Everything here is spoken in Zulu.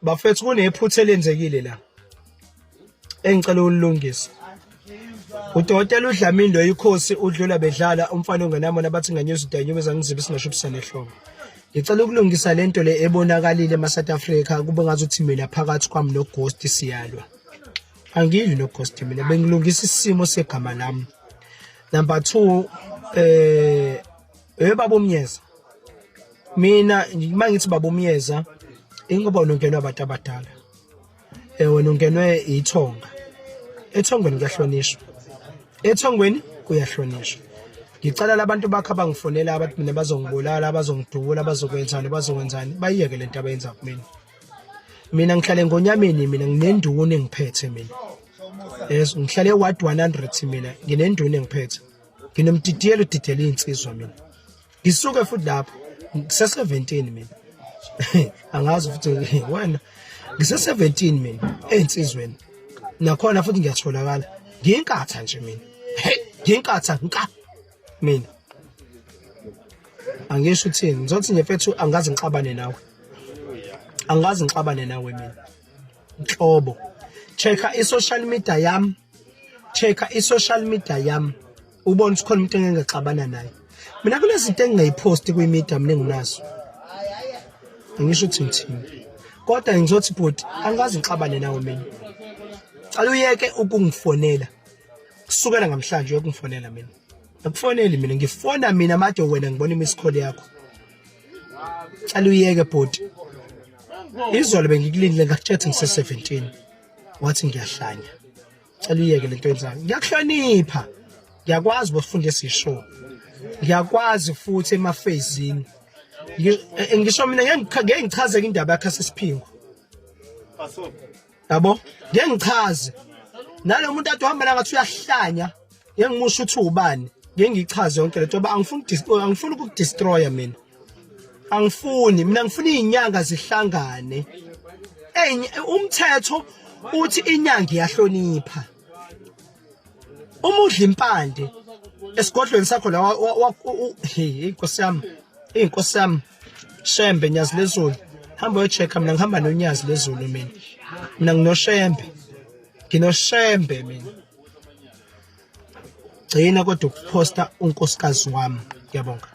bafethu kunephutha elenzekile la. Engicela ulungisa. Udokotela uDlamini lo ikhosi udlula bedlala umfana ongenamona bathi nganyuza udanyumeza ngizibe singashubisana ehloko. Ngicela ukulungisa lento le ebonakalile eSouth Africa kube ngazuthi mina phakathi kwami no Ghost siyalwa. Angilwi no Ghost mina bengilungisa isimo segama lami. Number 2 baba Mnyeza. Mina mangithi baba Mnyeza ingoba unongenwa abantu abadala. Wena ungenwe ithonga. Ethongweni kuyahlonishwa. Ethongweni kuyahlonishwa. Ngicela labantu bakhe abangifonela abantu mina bazongibulala bazongidubula bazokwenzani bayiyeke lento abayenza kumina. Mina ngihlale ngonyameni mina nginenduna engiphethe mina. Yes ngihlale ward 100 mina nginenduna engiphethe. Nginomdidiyelo udidela insizwa mina. Ngisuke futhi lapho ngise 17 mina. Angazi futhi wena ngise 17 mina einsizweni. Nakhona futhi ngiyatholakala. Ngiyinkatha nje mina. Hey, ngiyinkatha nka. Mina. Angisho uthini? Ngizothi nje mfethu angazi ngixabane nawe. Angazi ngixabane nawe mina. Nhlobo. Checka i-social media yami. Checka i-social media yami. Ubone ukuthi khona umuntu engingexabana naye. Mina kulezi zinto engingayiposti kwi-media mina enginazo. Angisho uthi ngithini. Kodwa ngizothi bhuti angazi ngixabane nawe mina. Cala uyeke ukungifonela. Kusukela namhlanje uyokungifonela mina. Akufoneli mina ngifona mina manje wena ngibona imiskole yakho. Cala uyeke bhuti. Izolo bengikulindile ngakuthethe ngise 17. Wathi ngiyahlanya. Cala uyeke lento yenzayo. Ngiyakuhlonipha. Ngiyakwazi bofundisa ishow. Ngiyakwazi futhi emafezini. Ngisho mina ngeke ngichaze indaba yakhe sesiphingo. Yabo? Ngeke ngichaze. Nalo muntu athi uhamba la ngathi uyahlanya. Ngimusho uthi ubani? Ngeke ngichaze yonke lento ngoba angifuni ukudestroya mina. Angifuni mina ngifuna izinyanga zihlangane. Umthetho uthi inyanga iyahlonipha. Uma udla impande esigodlweni sakho la inkosi yami inkosi yami Shembe Nyazi lezulu hamba uyochecka mina ngihamba noNyazi lezulu mina nginoShembe nginoShembe mina gcina kodwa ukuposta unkosikazi wami ngiyabonga.